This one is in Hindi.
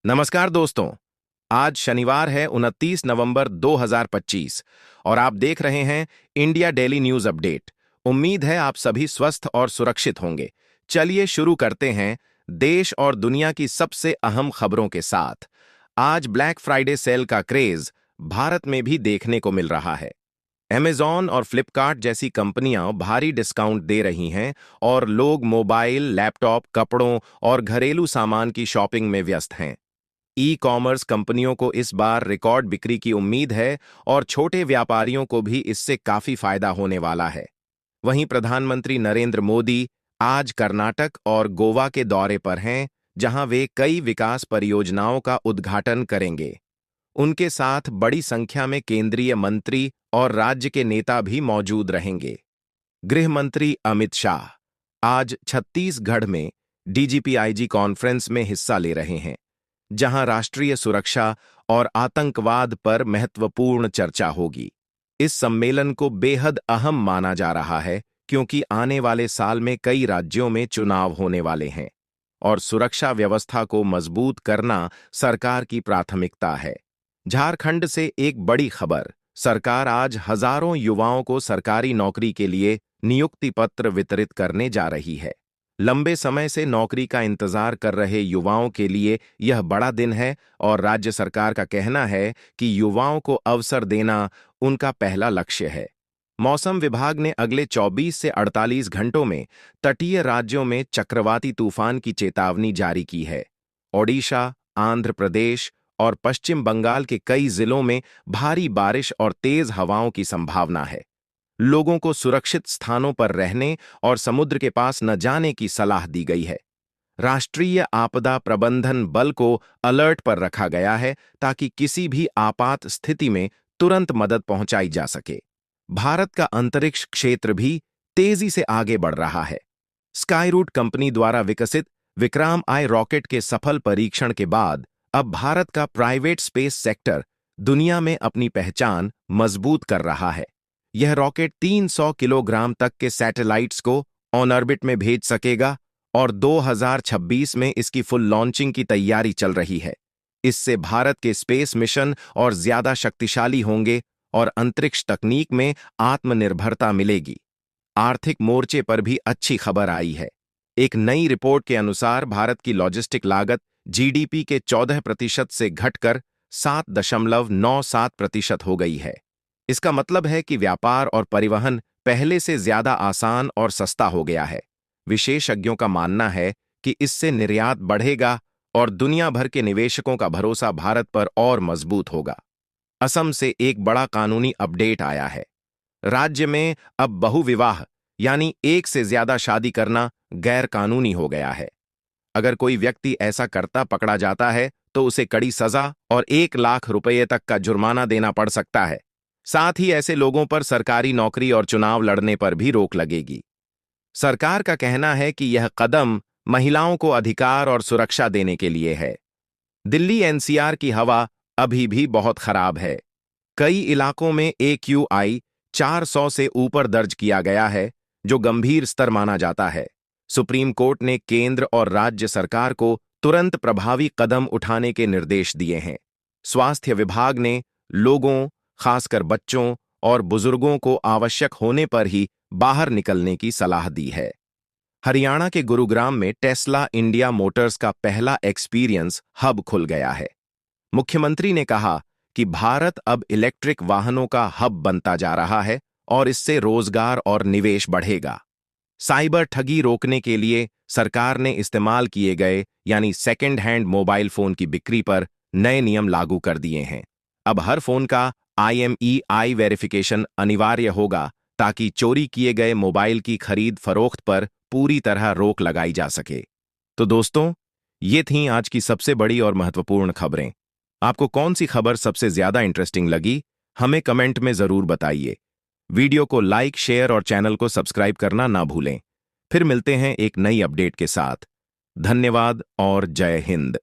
नमस्कार दोस्तों। आज शनिवार है 29 नवंबर 2025 और आप देख रहे हैं इंडिया डेली न्यूज अपडेट। उम्मीद है आप सभी स्वस्थ और सुरक्षित होंगे। चलिए शुरू करते हैं देश और दुनिया की सबसे अहम खबरों के साथ। आज ब्लैक फ्राइडे सेल का क्रेज भारत में भी देखने को मिल रहा है। अमेजॉन और फ्लिपकार्ट जैसी कंपनियां भारी डिस्काउंट दे रही हैं और लोग मोबाइल, लैपटॉप, कपड़ों और घरेलू सामान की शॉपिंग में व्यस्त हैं। ई कॉमर्स कंपनियों को इस बार रिकॉर्ड बिक्री की उम्मीद है और छोटे व्यापारियों को भी इससे काफी फायदा होने वाला है। वहीं प्रधानमंत्री नरेंद्र मोदी आज कर्नाटक और गोवा के दौरे पर हैं, जहां वे कई विकास परियोजनाओं का उद्घाटन करेंगे। उनके साथ बड़ी संख्या में केंद्रीय मंत्री और राज्य के नेता भी मौजूद रहेंगे। गृह मंत्री अमित शाह आज छत्तीसगढ़ में डीजीपीआईजी कॉन्फ्रेंस में हिस्सा ले रहे हैं, जहां राष्ट्रीय सुरक्षा और आतंकवाद पर महत्वपूर्ण चर्चा होगी। इस सम्मेलन को बेहद अहम माना जा रहा है क्योंकि आने वाले साल में कई राज्यों में चुनाव होने वाले हैं और सुरक्षा व्यवस्था को मजबूत करना सरकार की प्राथमिकता है। झारखंड से एक बड़ी खबर। सरकार आज हजारों युवाओं को सरकारी नौकरी के लिए नियुक्ति पत्र वितरित करने जा रही है। लंबे समय से नौकरी का इंतजार कर रहे युवाओं के लिए यह बड़ा दिन है और राज्य सरकार का कहना है कि युवाओं को अवसर देना उनका पहला लक्ष्य है। मौसम विभाग ने अगले 24 से 48 घंटों में तटीय राज्यों में चक्रवाती तूफान की चेतावनी जारी की है। ओडिशा, आंध्र प्रदेश और पश्चिम बंगाल के कई जिलों में भारी बारिश और तेज हवाओं की संभावना है। लोगों को सुरक्षित स्थानों पर रहने और समुद्र के पास न जाने की सलाह दी गई है। राष्ट्रीय आपदा प्रबंधन बल को अलर्ट पर रखा गया है ताकि किसी भी आपात स्थिति में तुरंत मदद पहुंचाई जा सके। भारत का अंतरिक्ष क्षेत्र भी तेजी से आगे बढ़ रहा है। स्काईरूट कंपनी द्वारा विकसित विक्रम आई रॉकेट के सफल परीक्षण के बाद अब भारत का प्राइवेट स्पेस सेक्टर दुनिया में अपनी पहचान मजबूत कर रहा है। यह रॉकेट 300 किलोग्राम तक के सैटेलाइट्स को ऑन ऑर्बिट में भेज सकेगा और 2026 में इसकी फुल लॉन्चिंग की तैयारी चल रही है। इससे भारत के स्पेस मिशन और ज्यादा शक्तिशाली होंगे और अंतरिक्ष तकनीक में आत्मनिर्भरता मिलेगी। आर्थिक मोर्चे पर भी अच्छी खबर आई है। एक नई रिपोर्ट के अनुसार भारत की लॉजिस्टिक लागत जीडीपी के 14% से घटकर 7.97% हो गई है। इसका मतलब है कि व्यापार और परिवहन पहले से ज्यादा आसान और सस्ता हो गया है। विशेषज्ञों का मानना है कि इससे निर्यात बढ़ेगा और दुनिया भर के निवेशकों का भरोसा भारत पर और मजबूत होगा। असम से एक बड़ा कानूनी अपडेट आया है। राज्य में अब बहुविवाह यानी एक से ज्यादा शादी करना गैर कानूनी हो गया है। अगर कोई व्यक्ति ऐसा करता पकड़ा जाता है तो उसे कड़ी सजा और 1 लाख रुपये तक का जुर्माना देना पड़ सकता है। साथ ही ऐसे लोगों पर सरकारी नौकरी और चुनाव लड़ने पर भी रोक लगेगी। सरकार का कहना है कि यह कदम महिलाओं को अधिकार और सुरक्षा देने के लिए है। दिल्ली एनसीआर की हवा अभी भी बहुत खराब है। कई इलाकों में AQI 400 से ऊपर दर्ज किया गया है, जो गंभीर स्तर माना जाता है। सुप्रीम कोर्ट ने केंद्र और राज्य सरकार को तुरंत प्रभावी कदम उठाने के निर्देश दिए हैं। स्वास्थ्य विभाग ने लोगों, खासकर बच्चों और बुजुर्गों को आवश्यक होने पर ही बाहर निकलने की सलाह दी है। हरियाणा के गुरुग्राम में टेस्ला इंडिया मोटर्स का पहला एक्सपीरियंस हब खुल गया है। मुख्यमंत्री ने कहा कि भारत अब इलेक्ट्रिक वाहनों का हब बनता जा रहा है और इससे रोजगार और निवेश बढ़ेगा। साइबर ठगी रोकने के लिए सरकार ने इस्तेमाल किए गए यानी सेकेंड हैंड मोबाइल फोन की बिक्री पर नए नियम लागू कर दिए हैं। अब हर फोन का IMEI वेरिफिकेशन अनिवार्य होगा ताकि चोरी किए गए मोबाइल की खरीद फरोख्त पर पूरी तरह रोक लगाई जा सके। तो दोस्तों, ये थीं आज की सबसे बड़ी और महत्वपूर्ण खबरें। आपको कौन सी खबर सबसे ज्यादा इंटरेस्टिंग लगी, हमें कमेंट में जरूर बताइए। वीडियो को लाइक, शेयर और चैनल को सब्सक्राइब करना ना भूलें। फिर मिलते हैं एक नई अपडेट के साथ। धन्यवाद और जय हिंद।